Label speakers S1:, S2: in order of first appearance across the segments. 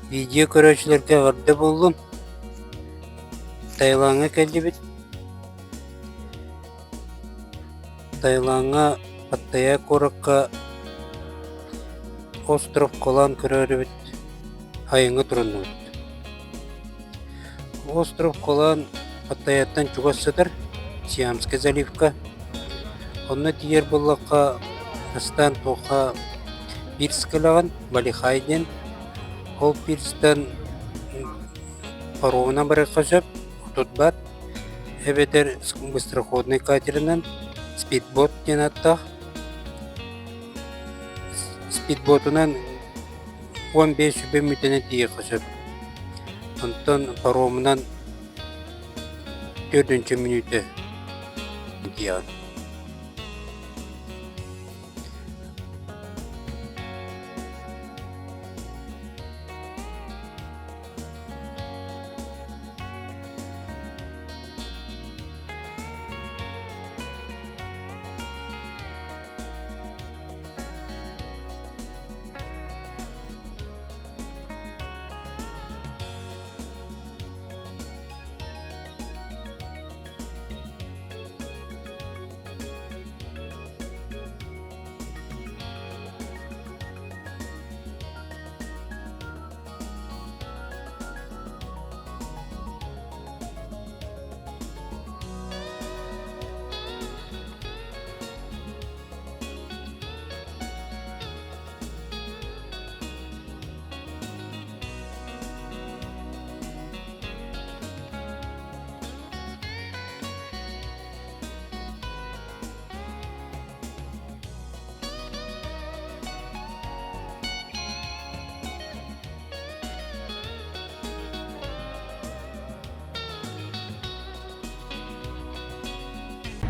S1: Видео көрүүчүлөргө ырды болдум. Таиландга келдибит. Таиландга Паттайя коракка остров Колан көрөрүбүт. Айыңга турунубут. Остров Колан Паттайяттан чугассыдыр. Сиамский заливка. Онна тиер боллакка астан тоха пирскалаган Балихайден. Ол пирстен паромына бары қажап, тұтбат, әбетер быстроходный катерінен спидбот ден аттақ. Спидботынан 15-20 мүтіне тие қажап. Онтан паромынан 4-ші минуты тиян.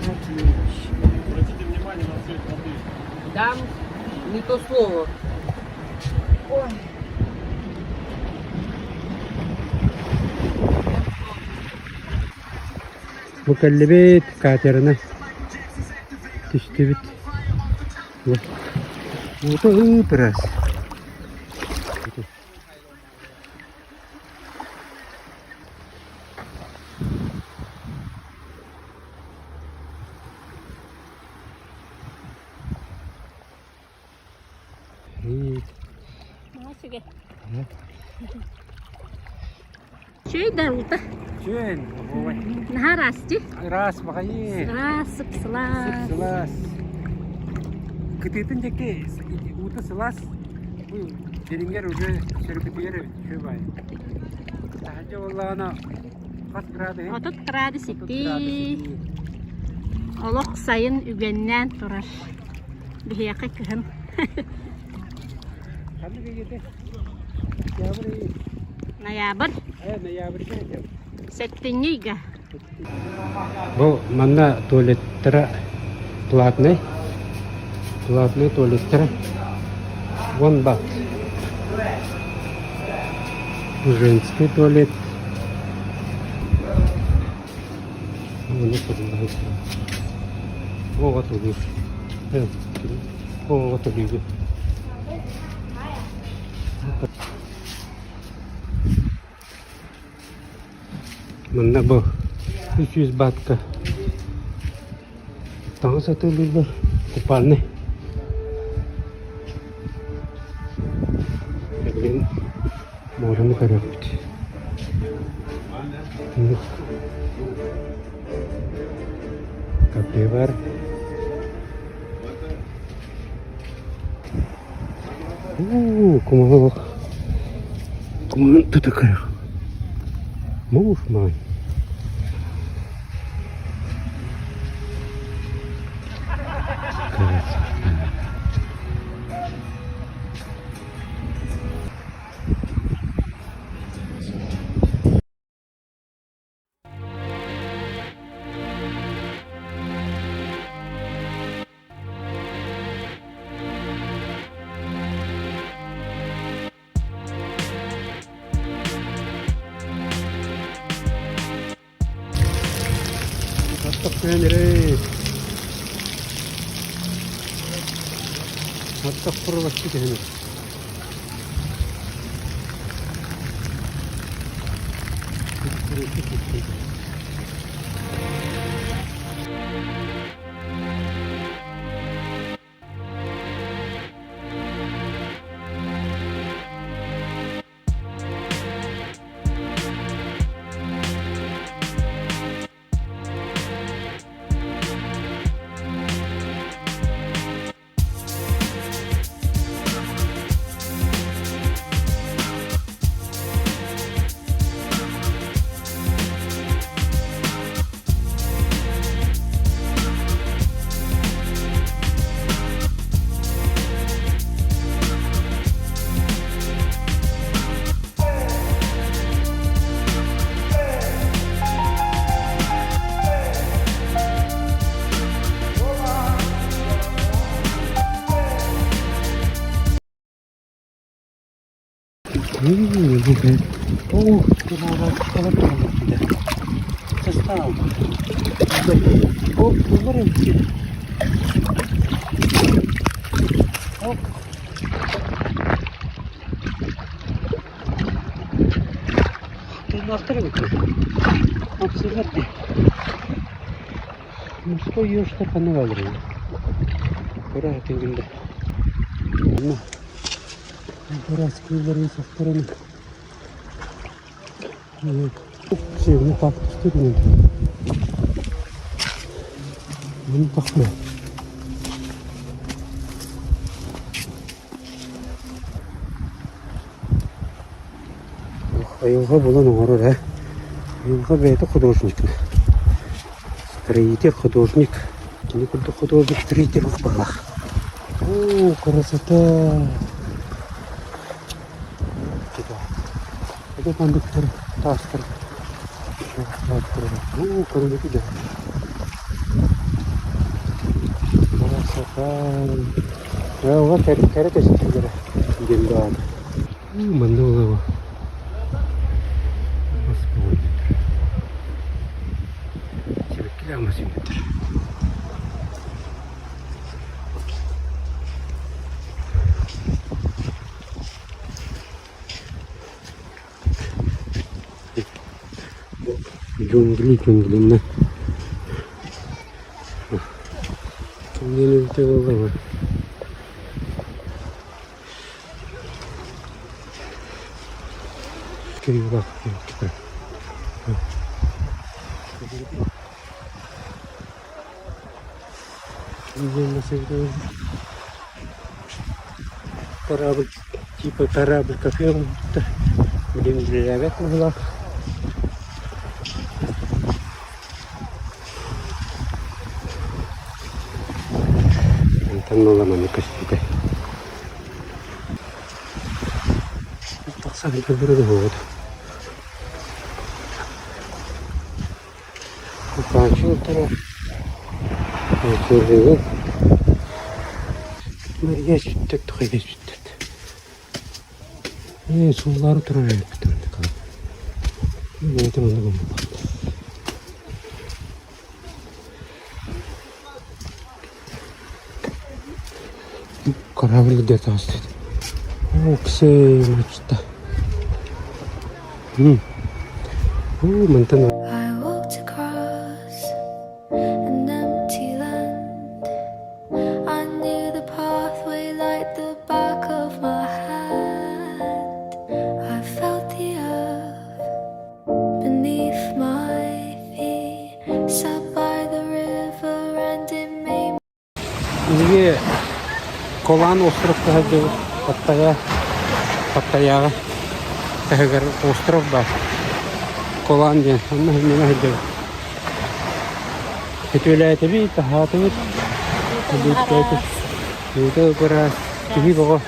S2: Обратите внимание на цвет воды.
S3: Дам не то слово. Ой.
S1: Мукаллибет катерина. Түстүбүт. Вот раз.
S3: Чей дарута?
S1: Чөн, ой.
S3: Нахарасти?
S1: Раз багай.
S3: Сылас, сылас.
S1: Сылас. Кытытын жеке уты сылас. Бу дериңер уже сербитер чөбай. Тахажа валлана кат грады.
S3: Отут грады сикти. Олох сайын үгеннен турар. Бияқы кыһын.
S1: Ханны гейде. Ябыр.
S3: Ноябрь.
S1: Ноябрь керек.
S3: Сеттиннига.
S1: Бұл манна туалеттері платный туалеттері 1 бат. Женский туалет. Вот тут. Вот тут. Mana bu 300 baht tahu satu dulu kupal nih ini mau orang kerap ini kafe bar кому тут такая муж мой. Peyniri. Hatta kuru vakti О, ты надо колокольник сюда. Состав. О, выборите. Оп. Ты на стрелке. Абсолютно. Ну что ее что понавалили? Ура, ты видно. Ну. Дурацкие ударили со стороны. Все, ну как, что нет? Ну такое. А его было на гору, да? Его это художник. Строитель, художник. Никуда художник, строитель в балах. О, красота! Это кондуктор, тастер. Ну, короче, да. Красота. Я вот карета сидела. Генда. Мандула его. Господи. 10 километров. Джунгли, да. Мне не голова. Криво. Корабль, типа корабль кафе, блин, для ребят была. Там наломаны костюкой. Посадка город. Покачивал второй. Живу. Я чуть-чуть тухай чуть-чуть. Сулар турает. Это много. Корабль где-то стоит. Оксей, мечта. Монтана.
S2: I walked across an empty land. I knew the pathway like the back of my hand. I felt the earth beneath my feet. Sat by the river and it made
S1: 이게 Колан остров тагы Паттайяга тагыр остров бар. Колан ден, аны мен айдым. Кетеләйте бит, хаты бит. Это гора, тиги бого.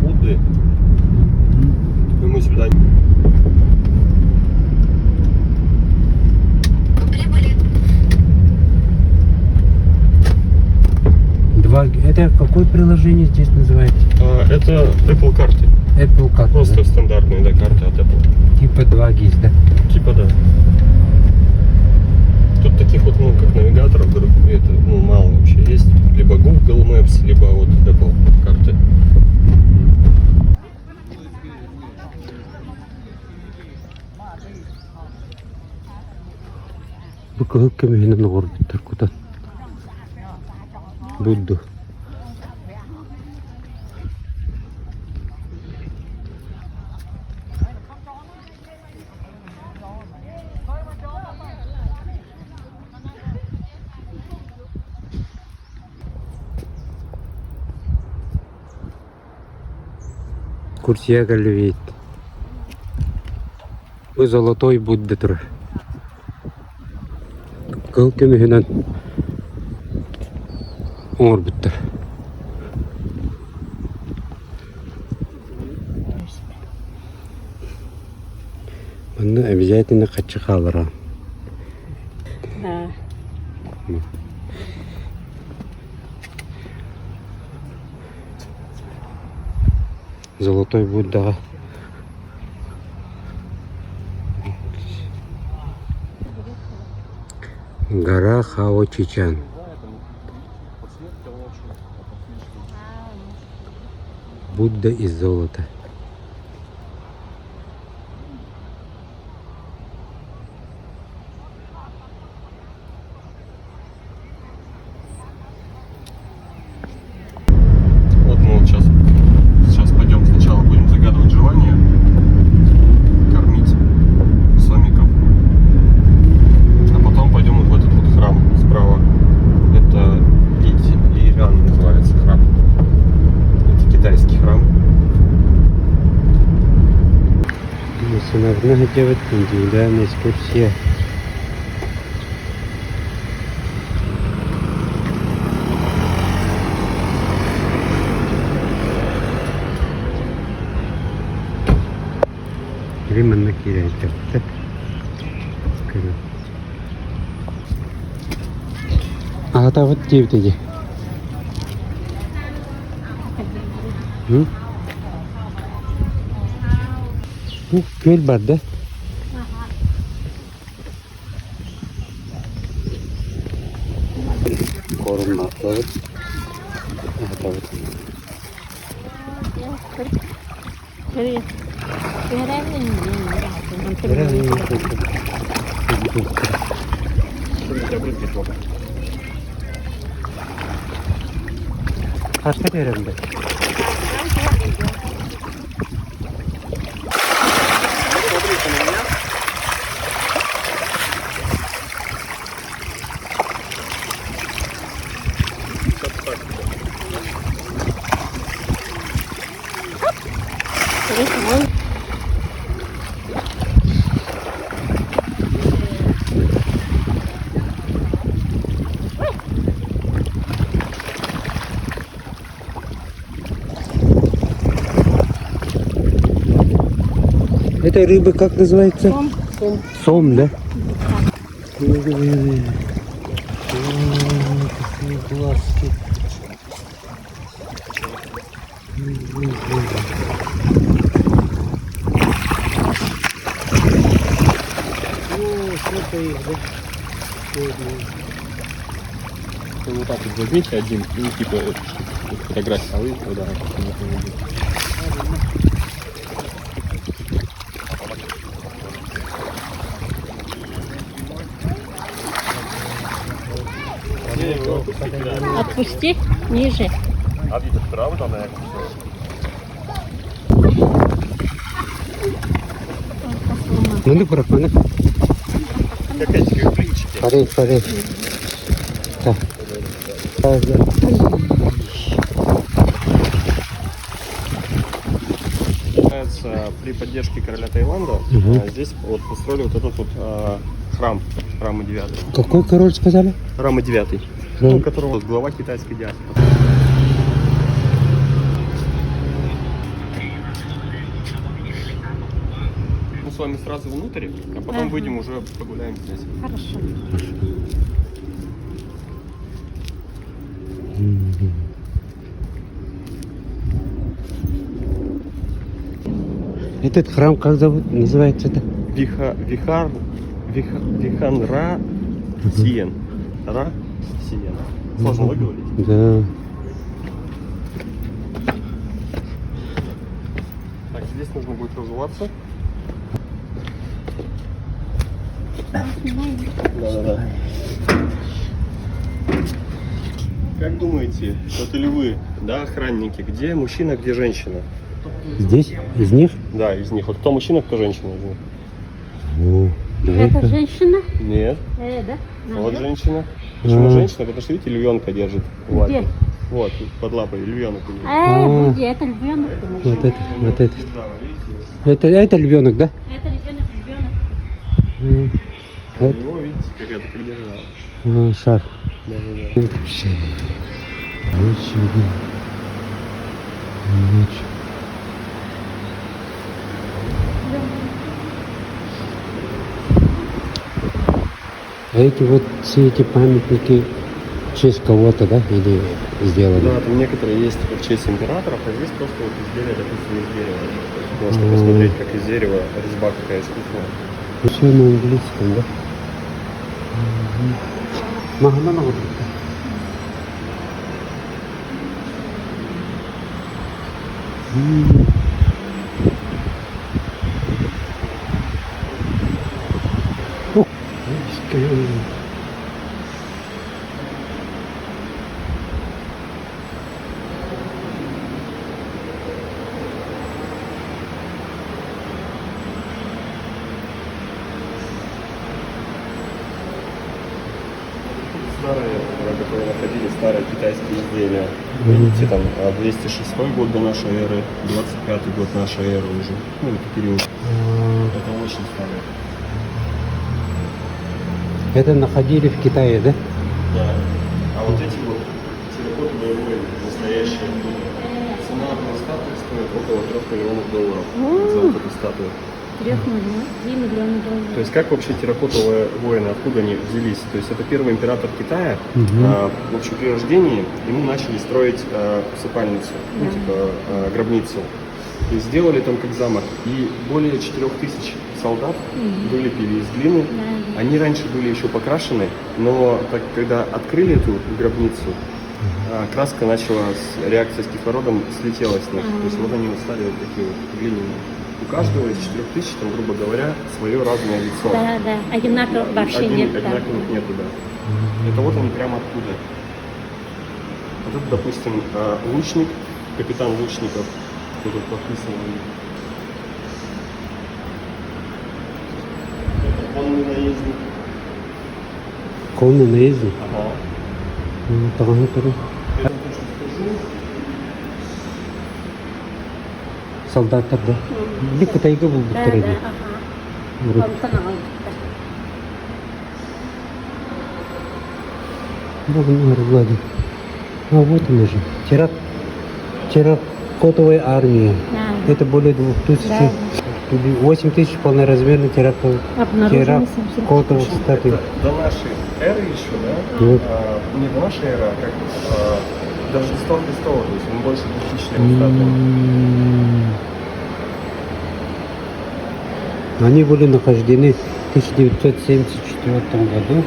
S4: Будды. И мы сюда.
S1: Это какое приложение здесь называется?
S4: Это Apple карты.
S1: Apple карта.
S4: Просто
S1: Да?
S4: стандартные, да, карты от Apple.
S1: Типа 2 GIS, да?
S4: Типа да. Тут таких вот, ну, как навигаторов, это, ну, мало вообще есть. Либо Google Maps, либо вот Apple карты.
S1: Bakın kemiğinin orbitler kutan. Buddu. Курсия Галевит. Bu Золотой Будда тұр. Кыл кемігінен оңыр бұттыр. Бұны обязательно қатшы қалыра.
S3: Да.
S1: Золотой Буддаға. Гора Хао-Чичан. Будда из золота.
S4: Вот мы вот сейчас пойдем сначала будем загадывать желание, кормить сомиков, а потом пойдем вот в этот вот храм справа. Это Иран называется храм. Это китайский храм.
S1: Сынавына делать индивидуальная экскурсия. Временно киряйте. А это вот где эти? Göl var da. Korunmakta. Evet.
S3: Kiri. Keren'in
S1: Kaçta verelim be? Эта рыба как называется?
S3: Сом.
S1: Сом, да? Какие глазки. Сколько их, да?
S4: Вот так вот возьмите один и типа фотографии, а вы да,
S3: Отпусти ниже.
S4: А видишь, правда, она
S1: Ну, не пропаде.
S4: какая-то плечики.
S1: Парей. Так.
S4: При поддержке короля Таиланда здесь вот построили вот этот вот храм, Рама 9.
S1: Какой король сказали?
S4: Рама 9, у которого глава китайской диаспоры. с вами сразу внутрь, а потом
S3: Ага.
S4: выйдем уже погуляем здесь.
S3: Хорошо.
S1: Этот храм как зовут? Называется это?
S4: Виханра Сиен. Ра Сиен. Сложно выговорить.
S1: Да.
S4: Так, здесь нужно будет разуваться. Да. Как думаете, вот или вы, да, охранники, где мужчина, где женщина?
S1: Здесь? Из них?
S4: Да, из них. Вот кто мужчина, кто женщина из них?
S1: О, да.
S3: Это женщина?
S4: Нет.
S3: Да?
S4: Вот женщина. Почему
S1: А.
S4: женщина? Потому что, видите, львенка держит. в лапе.
S3: Где?
S4: Вот, под лапой львенок у нее.
S1: А.
S3: Где? Это львенок.
S1: Вот это, вот это.
S4: Да, видите?
S1: Это львенок, да?
S3: Это львенок.
S1: Вот.
S4: Его, видите, как это придержала.
S1: Шар.
S4: Да.
S1: Вообще. Ничего. Ничего. А эти вот все эти памятники в честь кого-то, да, или сделали?
S4: Да, там некоторые есть в честь императоров, а здесь просто вот изделия, допустим, из дерева. Можете посмотреть, как из дерева резьба какая искусная.
S1: Все на английском, да? Махана вот это. Ух, скажи.
S4: Старые, которые находили старые китайские изделия. Видите, там 206 год до нашей эры, 25 год нашей эры уже. Ну, это период. Это очень старые.
S1: Это находили в Китае, да?
S4: Да. А вот эти вот терракотовые воины, настоящие. Цена одной статуи стоит около $3 миллионов. За вот эту статую.
S3: 3 миллиона долларов.
S4: То есть как вообще терракотовые воины, откуда они взялись? То есть это первый император Китая. В общем, при рождении ему начали строить усыпальницу, ну, типа гробницу. И сделали там как замок. И более 4000 солдат вылепили из глины. Они раньше были еще покрашены, но так, когда открыли эту гробницу, краска начала, реакция с кислородом слетела с них. То есть вот они вот стали вот такие вот глиняные. У каждого из 4000, там, грубо говоря, свое разное лицо.
S3: Да. Одинаково вообще нет. Да.
S4: Одинаковых нету, да. Это вот они прямо оттуда. Вот это, допустим, лучник, капитан лучников. Тут вот подписано. Это конный наездник.
S1: Конный наездник.
S4: Ага.
S1: Тогда перед.
S4: Это то, что скажу.
S1: Солдаттар, да? Бик Кытайга был
S3: Да.
S1: бутыры.
S3: Ага. Антон алды.
S1: Богом Влади. А вот он же. Терракотовая армия.
S3: Да.
S1: Это более 2000.
S3: Да.
S1: 8000 полноразмерных
S3: Обнаружили
S1: терракотовых статуй.
S4: Это до нашей эры еще, да?
S1: Вот.
S4: Не до нашей эры, а как до Рождества Христова, то есть он больше 2000 лет статуя.
S1: Они были нахождены в 1974 году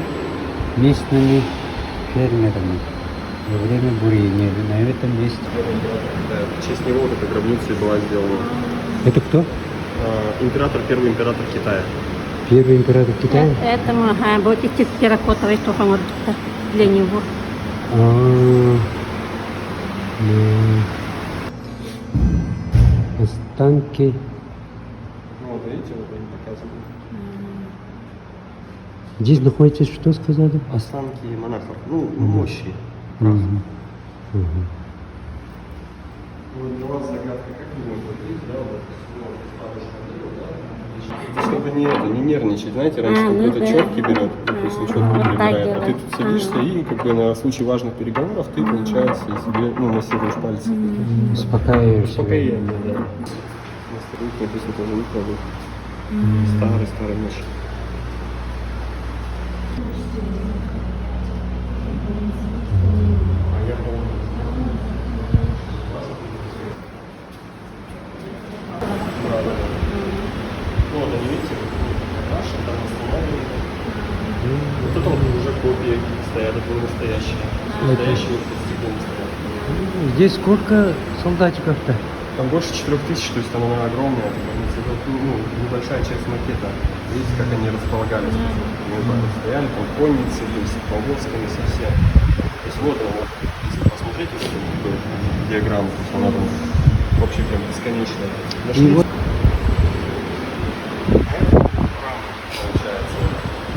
S1: местными фермерами во время бурения на этом месте.
S4: Да, в честь него вот эта гробница и была сделана.
S1: Это кто?
S4: Первый император Китая.
S1: Первый император Китая?
S3: Этому, вот эти терракотовые тоже вот для него.
S1: Останки.
S4: Ну, вот видите, вот они показывают.
S1: Здесь находится, что сказали?
S4: Останки монахов. Ну, мощи. Прах. Вот для вас загадка, как думаете, вот видите, да, вот здесь чтобы не нервничать, знаете, раньше какой-то четкий берет, допустим, четкий перебирает, а ты тут сидишься и как бы на случай важных переговоров ты, получается, и себе, массируешь пальцы.
S1: Успокаиваешься.
S4: Успокоение, да. Мастерует, написано, тоже не пробует. Старый меч. А я помню. Да. Ну, вот они, видите, наши там установлены. Вот это вот уже копии стоят, это не настоящие. Настоящие вот стеклом стоят.
S1: Здесь сколько солдатиков-то?
S4: Там больше 4000, то есть там она огромная, это небольшая часть макета. Видите, как они располагались. Они стояли, там конницы, то есть повозками совсем. То есть вот она, вот, если посмотрите, вот диаграмму, то есть она там вообще прям бесконечная. Нашли.
S1: Вот.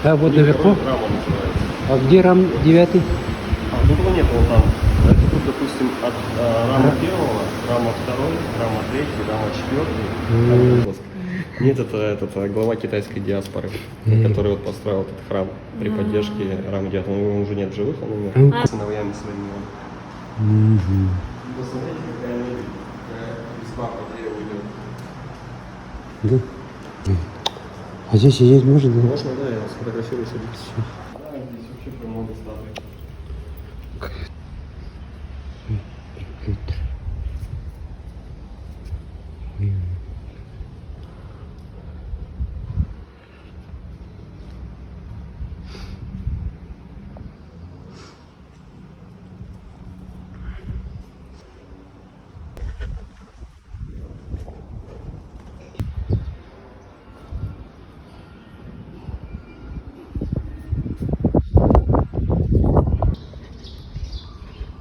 S1: Да, вот наверху.
S4: Рама называется.
S1: А где рам 9?
S4: А, тут его нет, вон там. Это тут, допустим, от рама первого, рама второй, рама третий, рама четвертый. Нет, это глава китайской диаспоры, который вот построил этот храм при поддержке рама 9. Его уже нет в живых, он умер. Сыновьями своими. Посмотрите, какая мебель, какая резьба по дереву идет.
S1: Да. А здесь сидеть можно, да?
S4: Можно, да, я вас фотографирую, садитесь. Да, здесь вообще прям много статуй.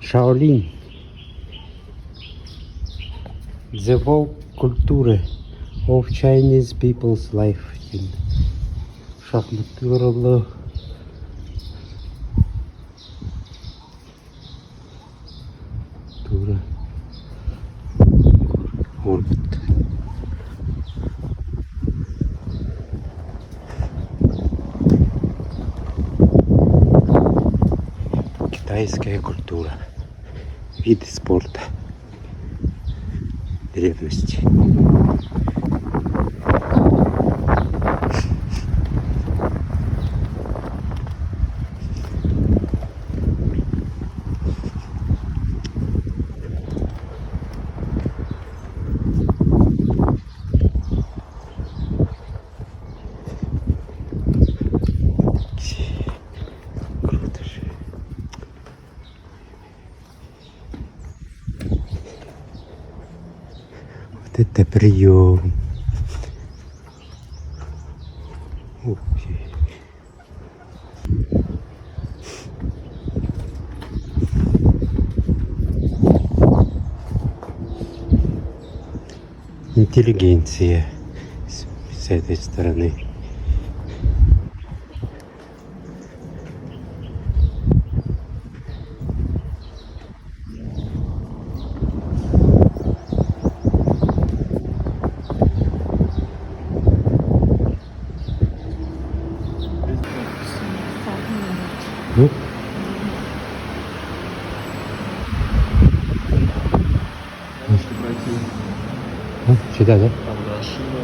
S1: Shaolin. The folk culture of Chinese people's life. Шахматуралы. Тура. Орбит. Китайская культура. Виды спорта древности. Круто же. Вот это прием. Ух ты. Интеллигенция с этой стороны. Ну,
S4: Можете пройти.
S1: сюда, да?
S4: Там, да, шина.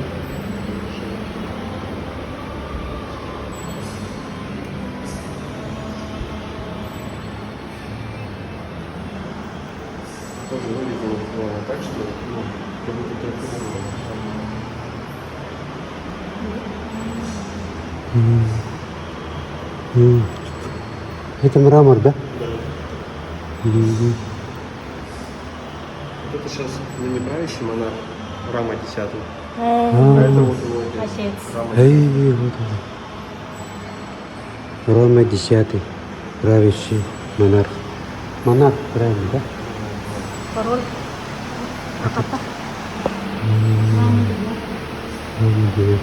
S4: Тоже вырезано так, что, ну, как будто только
S1: Это мрамор, да?
S4: Вот это сейчас не правящий монарх, Рама 10. А это вот его отец. Рама 10.
S1: Эй, вот он. Рома 10, правящий монарх. Монарх, правильно, да?
S3: Король. А папа?
S1: Рома 9.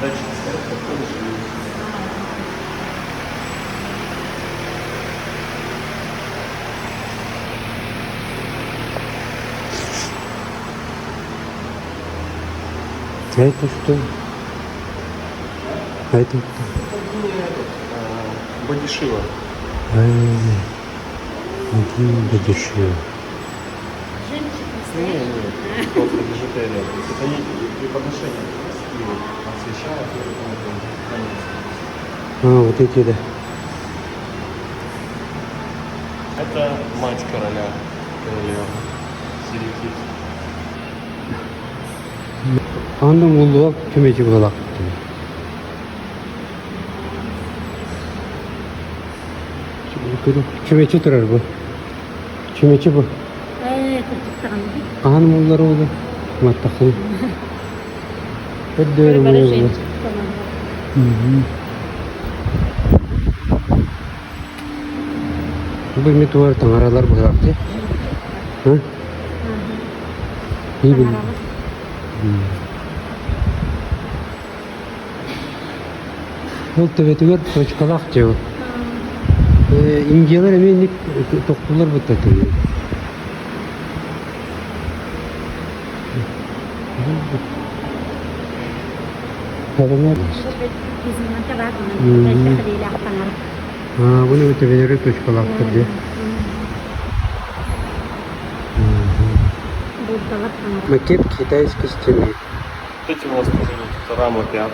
S4: Дальше стоят, подходишь и...
S1: А это что? А это кто?
S4: Бодишива.
S1: Один Бодишива.
S3: Женщина
S4: Не, просто бижутерия. То есть это не преподношение. Его освещают,
S1: А, вот эти, да.
S4: это мать короля королевы. Сирикит.
S1: Анның улуға көмечі болақ. Көмечі тұрар бұл. Көмечі бұл.
S3: Kurtuktağım.
S1: Қаның ұллары олы. Маттақын. Өддері
S3: Böyle
S1: олы.
S3: Tamam.
S1: Бұл мет олар таңаралар болақ де. Не білді? Ол төбетігер точкалақ де ол. Индиялар әмен тоқтылар бұттатыр. Адамlar.
S3: Bizim antara ben şehriyle aktanlar.
S1: Bunu ötebelere точкалақтыр де.
S3: Буддалар tanır.
S1: Макет китайской стены.
S4: Вот эти у нас тоже вот рама 5,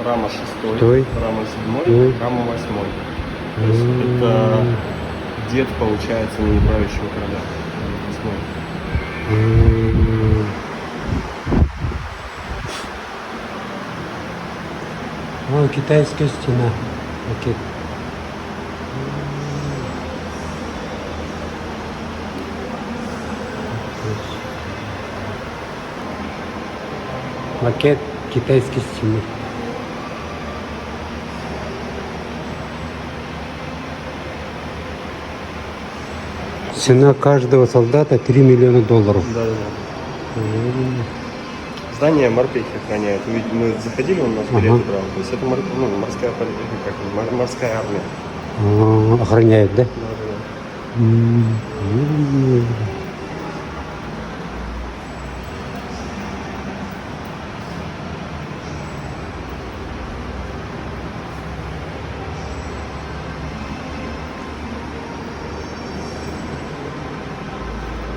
S4: рама 6,
S1: Шестой.
S4: рама 7,
S1: Ой.
S4: рама 8. То есть это дед, получается, неправящего короля. 8.
S1: О, китайская стена. Макет. Макет китайской стены. Цена каждого солдата $3 миллиона.
S4: Да, да. Здание морпехи охраняют. Ведь мы заходили, он у нас билеты брал. То есть это морская морская армия.
S1: Охраняет, да?
S4: Да, да.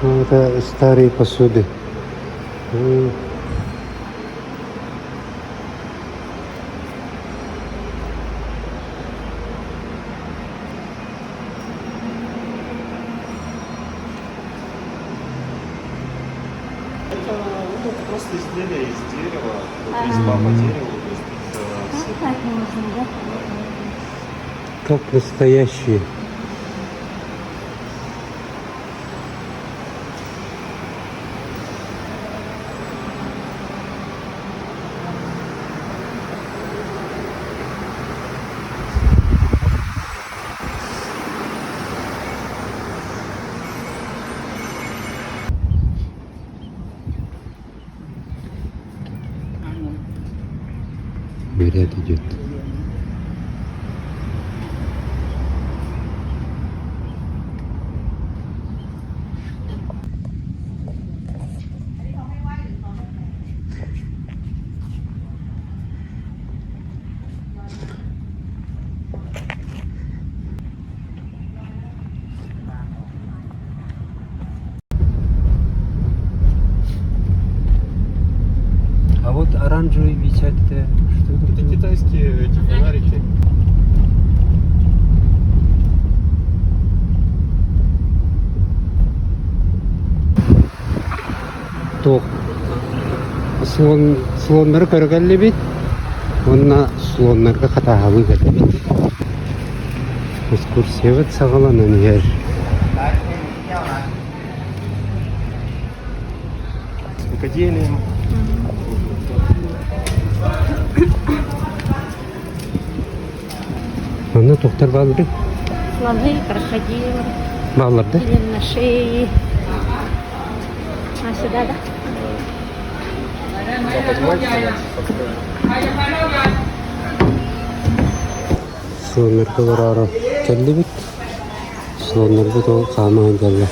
S1: Это старые посуды.
S4: Это просто изделие из дерева, резьба по дереву. То есть это
S3: Так можно, да?
S1: Как настоящие. Ряд идет. А вот оранжевые висят, это что это?
S4: Это китайские эти фонарики.
S1: Тоқ. Слонлар көргәлі бит. Онна слонларға қатағалы кәді бит. Экскурсия сағаланын ер.
S4: С рукоделием.
S1: Аны тоқтар балыры.
S3: Слоны, крокодилы,
S1: Балырды.
S3: или на шее. А сюда, да?
S1: Слонларға барары кәлі бит. Слонларға тоғы қамаған кәлі.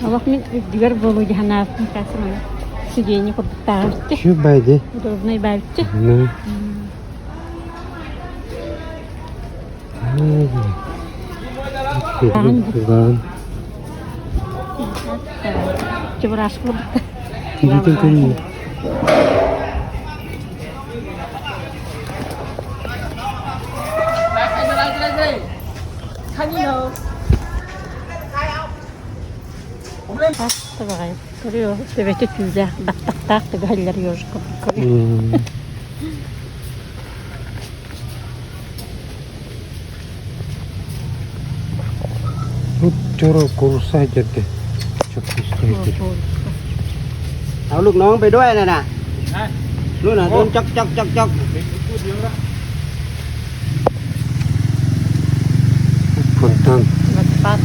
S3: Allah min diğer bolu cihana kasına. Sujeni kurtardı.
S1: Şu baydı.
S3: Udobnay balçı.
S1: Ne? Lan.
S3: Cıbraş kurdu.
S1: Gidiyor kırıyor.
S3: Bastı bakayım. Görüyor. Deveti tüzde. Tak da galler yiyor.
S1: Bu çoru kursaydı. Çok isteydi.
S5: เอาลูกน้องไปด้วยน่ะนู่นน่ะโดนจอก
S1: Fontan.
S3: Bak.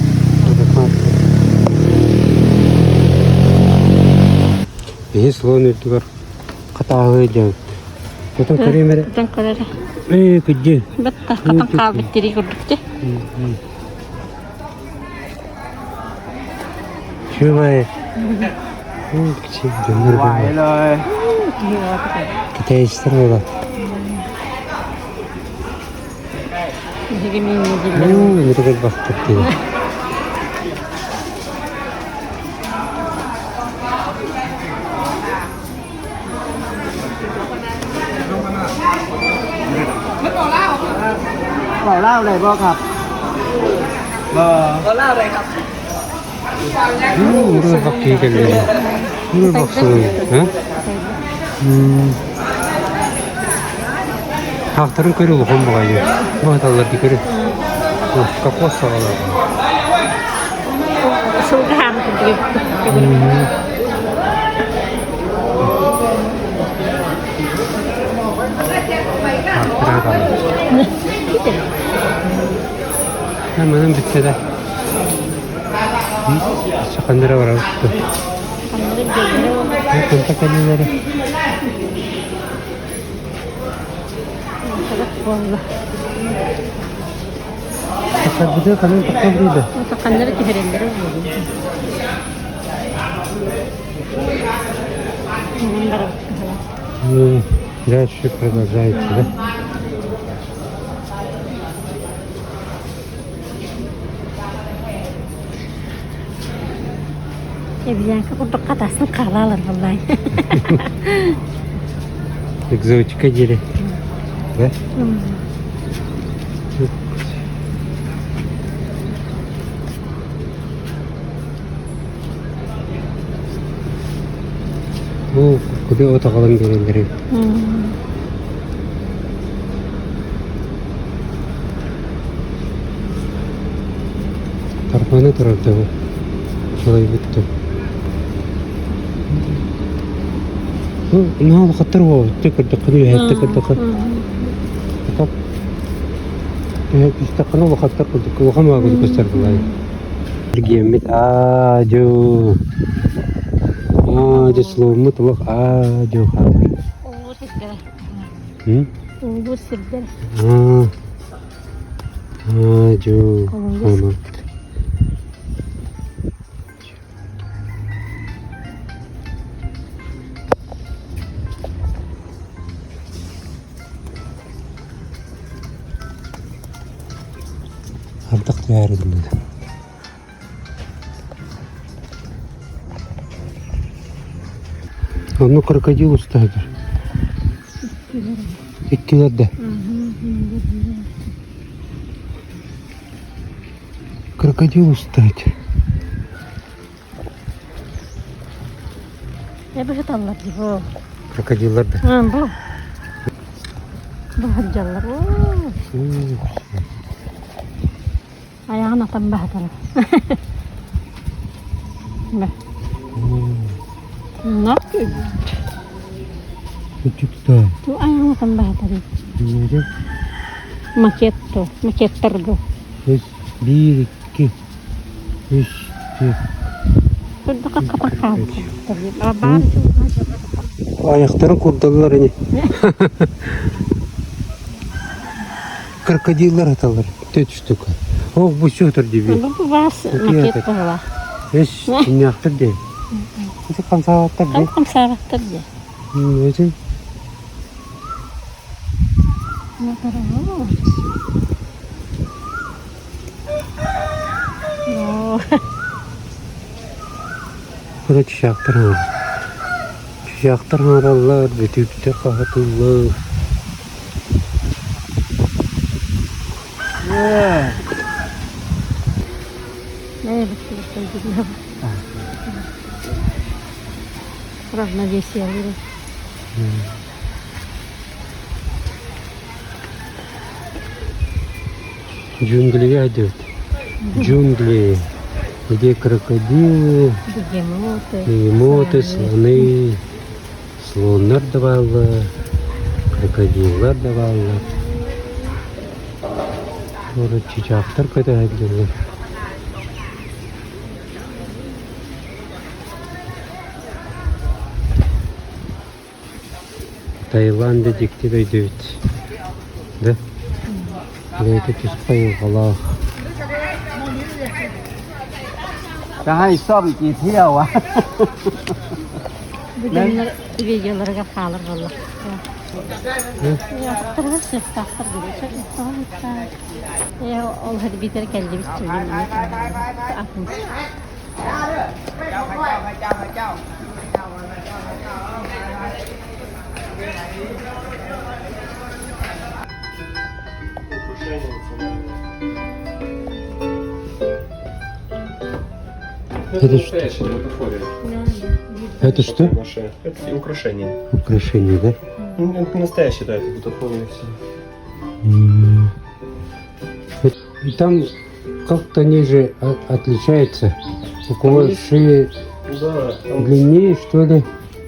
S1: Ini selalu itu kan kata aja. Kita kirim ada.
S3: Tang kadar.
S1: Kerja.
S3: Betul. Katang kabit diri kurduk.
S1: Coba ya. Kecil bener
S5: ไหว
S1: banget.
S5: เลย
S1: Kita istirahat.
S3: Jadi mini dulu.
S1: Ini kan bakter dia.
S5: Bỏ lao này bao khập Bỏ lao này khập
S1: Ini bakter dia. Ini bakter. Hakların körü olun bakayım. Bu hatalar dikörü. Kapos sağlar.
S3: Sudah kurduk.
S1: Haklara kalır. Hemen bitse de. Sakandıra var abi. Kontak elleri.
S3: Vallahi.
S1: Takabıda kalan takabıda.
S3: Takanları kiferenlere vurdu.
S1: Biraz şükür da zayıf da.
S3: Bilang untuk atasnya kalalan wallahi.
S1: Экзотика jadi. Да? Bu kudu otakalım gelenleri. Tarpana tarafta bu. Şurayı bitti. Ne oldu katır o? Tıkır. Top. İşte kanal katır kıldık. Okama kıldık gösterdiler. Gemit ajo. Ajo selumut bak ajo habis.
S3: Ungu segera.
S1: Ungu
S3: segera.
S1: Ajo. Ono. Artık yardım dedim. Onu krokodil ustadır. İkkilerde. Krokodil ustadır.
S3: Ya bu hatalar bu.
S1: Krokodillerde.
S3: Bu. Bu haccalar. Ayağına tambah taraf. Ne? Ne yapıyor?
S1: Küçük da.
S3: Tu ayağına tambah taraf.
S1: Ne?
S3: Maketter bu.
S1: 1, 2, 3, 4.
S3: Burada kapak kaldı. Tabii. Abar.
S1: Ayakları kurtardılar hani. Krokodiller hatalar. 4 штука. Oh bu şuhtur dibi.
S3: Bu vas maket var.
S1: Еш, түйнақтыр де. Осы қамсағаттыр де.
S3: Қамсағаттыр де.
S1: Өзі. Burada çiçekler var. Çiçekler var, bütün kahatullar.
S3: Ne bakıyorsun? Равновесие.
S1: Джунгли идет. Джунгли. Где крокодилы, бегемоты, слоны. Слонlar da varlar. Krokodiller de varlar. Burada çiçekler koyduğlar. Таиланда дикти дойдут. Да? Лейте туспай галах.
S5: จะให้ซ่อมกี่เที่ยววะ
S3: Bugün videolara kalır valla. Yaptırır, sırtlaktır gibi. Çok mutluyum. Ya ol hadi biter geldi biz söyleyeyim. Aklımız.
S1: Это что? Это что?
S4: Это украшение.
S1: Украшение, да?
S4: Это настоящее, да, это бутафория все.
S1: И там как-то они же отличаются. У кого шея
S4: Да, там,
S1: длиннее, что ли?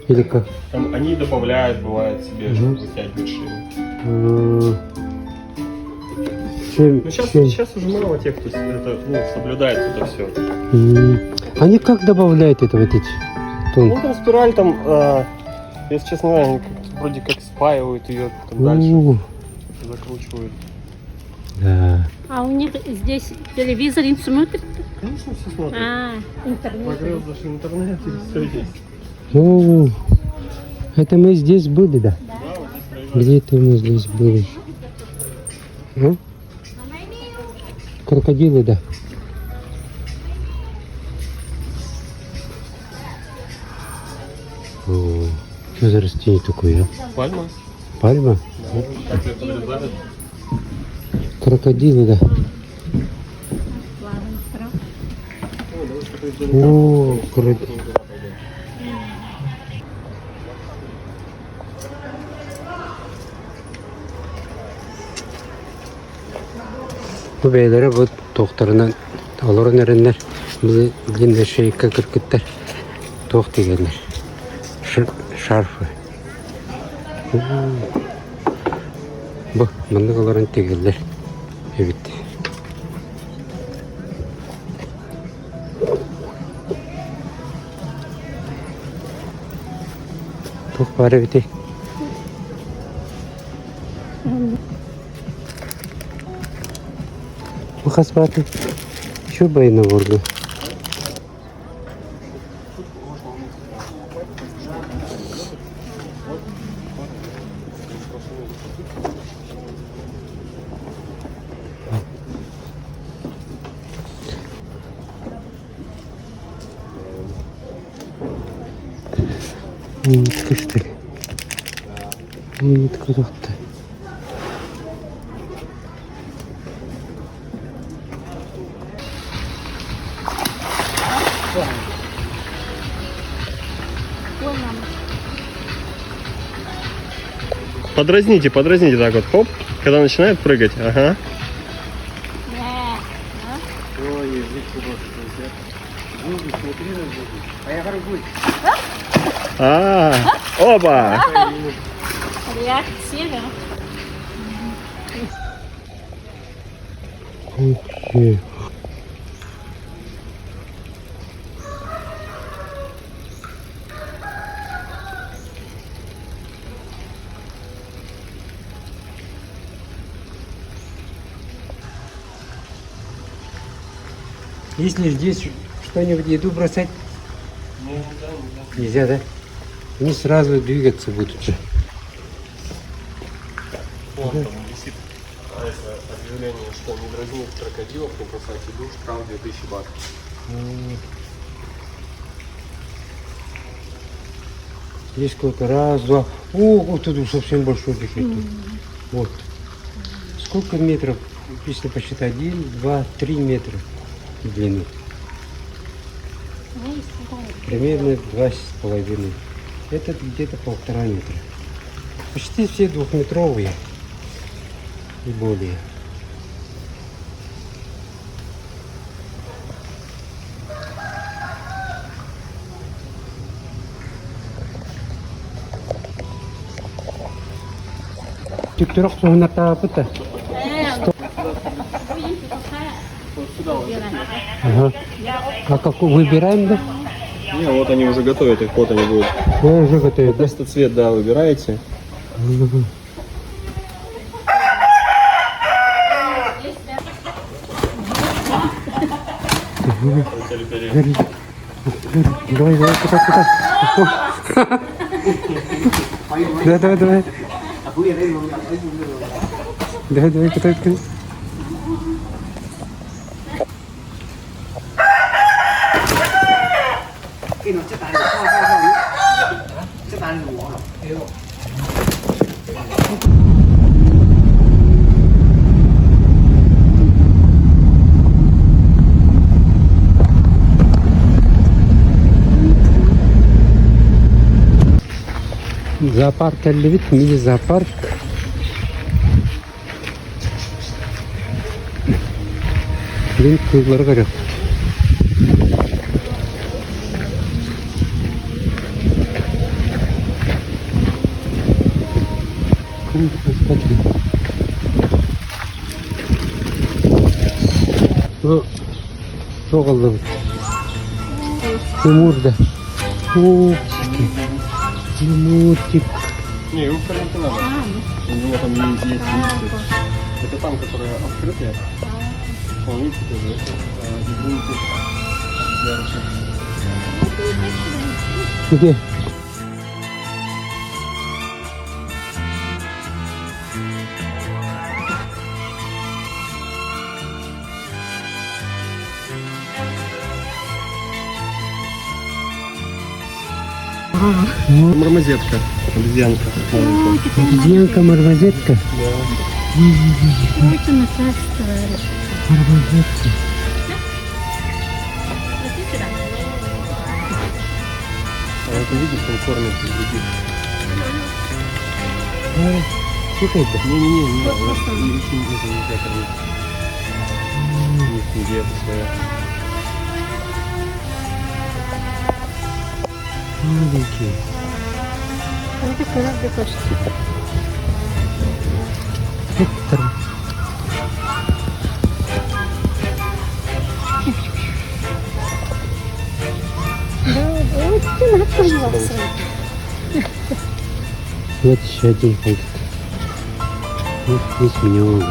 S1: Или как?
S4: там они добавляют, бывает, себе,
S1: Мгм.
S4: чтобы вытягивать шею.
S1: Чем,
S4: Ну, сейчас,
S1: чем?
S4: сейчас уже мало тех, кто это, соблюдает это все.
S1: Они как добавляют это вот эти тонкие?
S4: Ну, там спираль, там, если честно, они вроде как спаивают ее, там дальше
S1: Ну,
S4: закручивают.
S1: да.
S3: А у них здесь телевизор им смотрит?
S4: Конечно, все смотрят.
S3: А, интернет.
S4: Прогресс даже интернет, и все есть.
S1: Ну, это мы здесь были, да?
S4: Да, вот здесь проезжают.
S1: Где-то мы здесь были. А? Крокодилы, да. О, что за растение такое, а?
S4: Пальма?
S1: Пальма?
S4: Да, так ее подрезают.
S1: Крокодилы, да. О, крокодилы. Bu beylere bu doktorundan alırın erenler. Bizi длинный шейка kırkıtlar. Tok degenler. Şarfı. Bu, bundan alırın tegeller. Evet. Tok bari biti. Bu hasbatı şu bayına vurdu. Нитка что ли? Нитка тут-то.
S4: Подразните так вот, хоп, когда начинает прыгать, ага. Оба!
S3: Реакция.
S1: Вообще. Если здесь что-нибудь еду бросать? Нельзя, да? Они сразу двигаться будут же.
S4: Вон там висит объявление, что не дразнить крокодилов, не бросать еду, штраф 2000 бат.
S1: Здесь сколько? Раз, два. О, вот тут совсем большой бежит. Вот. Сколько метров? Если посчитать, 1, 2, 3 метра в длину. Примерно 2,5. Этот где-то 1,5 метра. Почти все двухметровые и более. Тюктюрок сугната апыта. Ага. А как выбираем, да?
S4: Не, вот они уже готовят их, вот они будут.
S1: Ну, уже готовят, да?
S4: Просто цвет, да, выбираете.
S1: Давай, давай, куда. Давай. Давай, куда. Зоопарк әллебет, мини зоопарк. Блин, кызлар горят. Ну, что голова? Тимурда. Тимурчик.
S4: Не, его в карман надо. У него там есть листья. Это там, которые открытые. Он видите тоже.
S1: Где?
S4: Мармозетка, обезьянка.
S1: Обезьянка, мармозетка.
S3: Очень насадство.
S1: Мармозетка.
S4: А это видишь, он кормит других.
S1: Что это?
S4: Не, это нельзя кормить. У них не диета своя.
S1: Маленькие.
S3: Это коробка почти.
S1: Доктор.
S3: Да, очень напугался.
S1: Вот еще один ходит. Вот здесь много.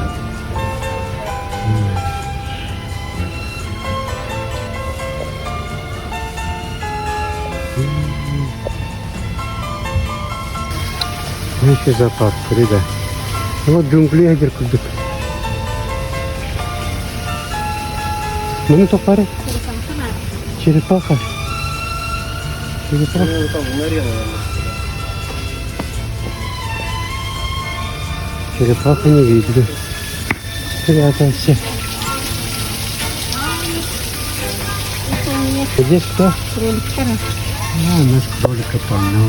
S1: Ну еще зоопарк, ребят. Вот джунгли әдер күрдік. Мұны тоқары? Черепаха. Черепаха.
S4: Ну, там в норе, наверное.
S1: Черепаха не видно. Спрятался. Здесь кто?
S3: Кролик.
S1: А, у нас кролика полно.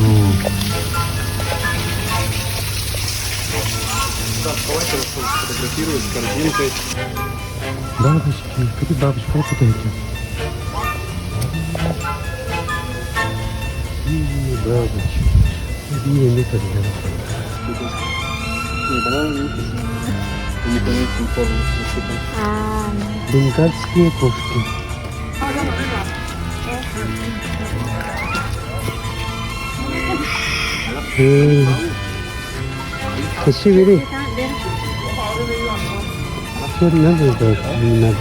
S4: Так, давайте вас фотографируют с корзинкой.
S1: Бабочки, какие бабочки, вот это эти. Бабочки. Не, никогда.
S4: Не, бананы не пишут. Непонятным формам насыпан.
S1: Бенгальские кошки. Спасибо, бери. Что надо сделать? Не надо.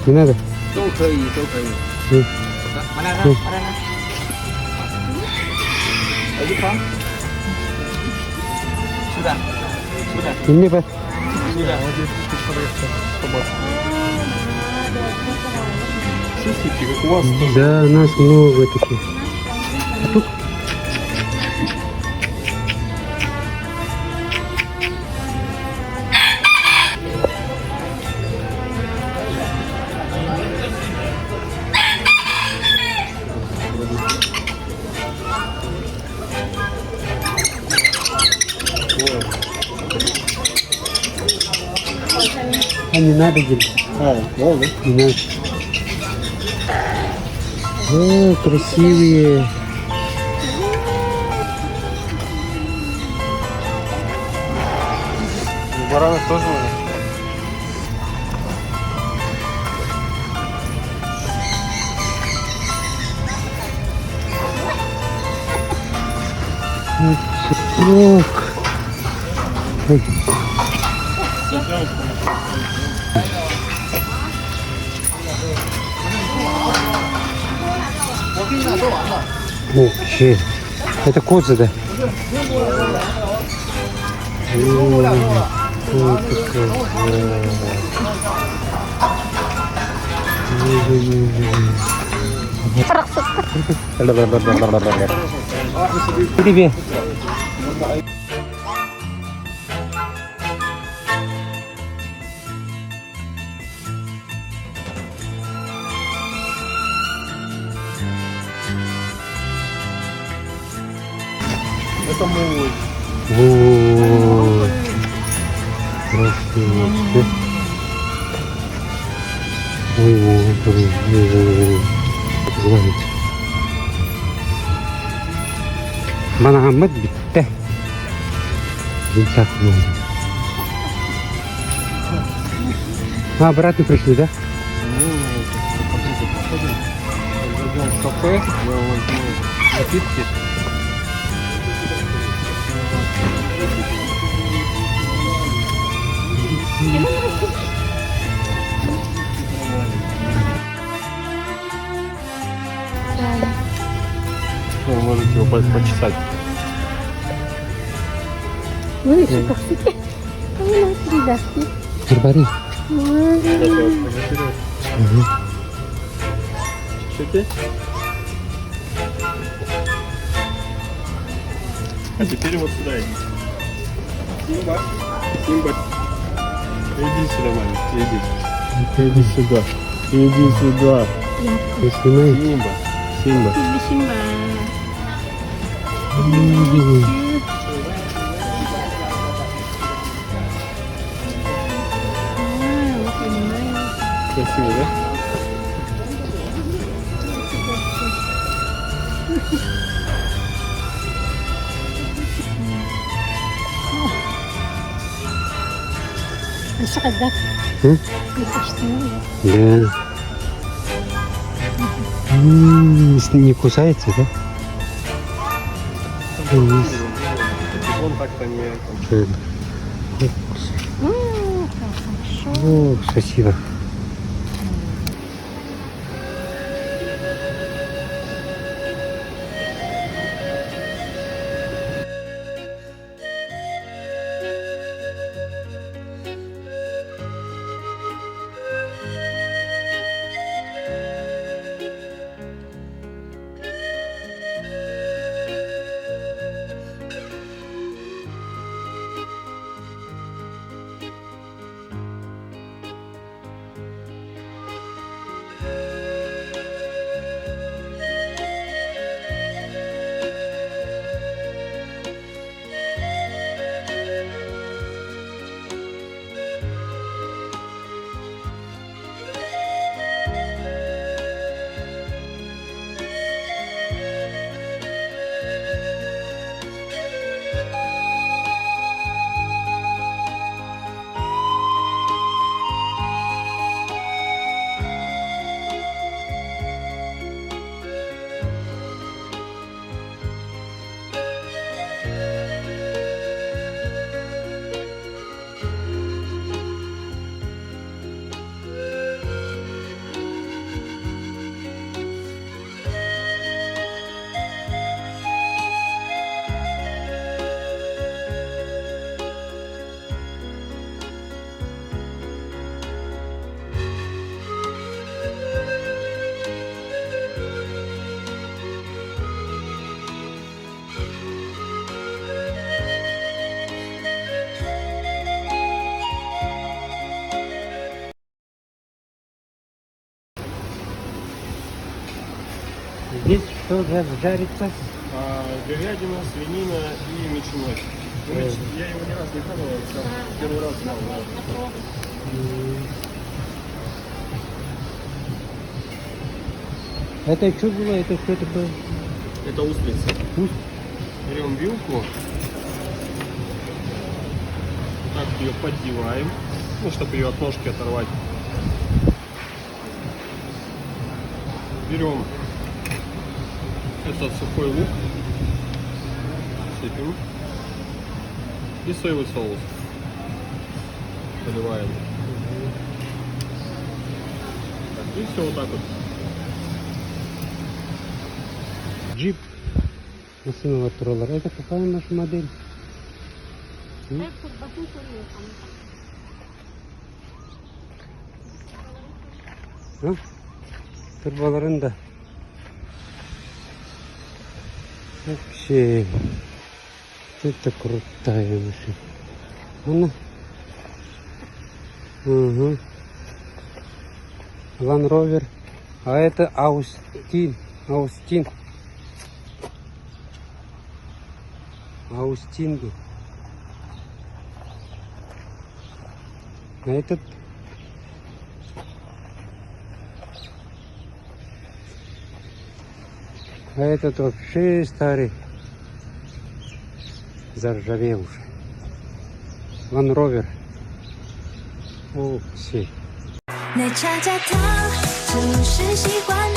S1: Не надо?
S4: 都可以，都可以。
S5: Mana
S1: Hmm.
S5: mana. Lagi Bang? Sudah. Sudah.
S1: Ini Pak.
S5: Sudah.
S4: Слушайте, как у вас тоже.
S1: Да, у нас много таких. А не надо, Дим.
S4: Ладно.
S1: Не надо. О, красивые.
S4: Баранов тоже надо.
S1: Ох. Ой. Вообще. Это коза, да? Ой, Привет.
S4: Это мой.
S1: Вот. Красиво. Ой, Манагамад битте. Вот так можно. Обратно пришли, да?
S4: Зайдем в кафе, я возьму напитки. Вы можете его почесать.
S3: Ну и что, как-то. Ну, ребятки.
S1: Барбари.
S4: Чуть-чуть. А теперь вот сюда идите. Симба. Симба. Иди сюда, маленький, иди. Иди сюда. Иди сюда.
S1: Ты снимаешь?
S4: Симба. Симба.
S3: Симба.
S4: Красиво, да?
S3: Еще когда?
S1: М? Да. Не кусается, да?
S4: Он так-то не...
S1: О, спасибо. Здесь что жарится?
S4: Говядина, свинина и меченосец. Я его ни разу не пробовал, первый раз знал.
S1: Это что было? Это что это было?
S4: Это устрица. Берем вилку, так ее поддеваем, ну, чтобы ее от ножки оторвать. Берем этот сухой лук, сыпем и соевый соус поливаем. Так, и все вот так вот.
S1: Джип машинного троллера. Это какая наша модель? А? Турболарында. Вообще, это крутая машина. Она. Угу. Land Rover. А это Аустин. Аустин. Аустинги. А этот вообще старый, заржавевший. Land Rover. О, все.
S2: 你恰恰他只是习惯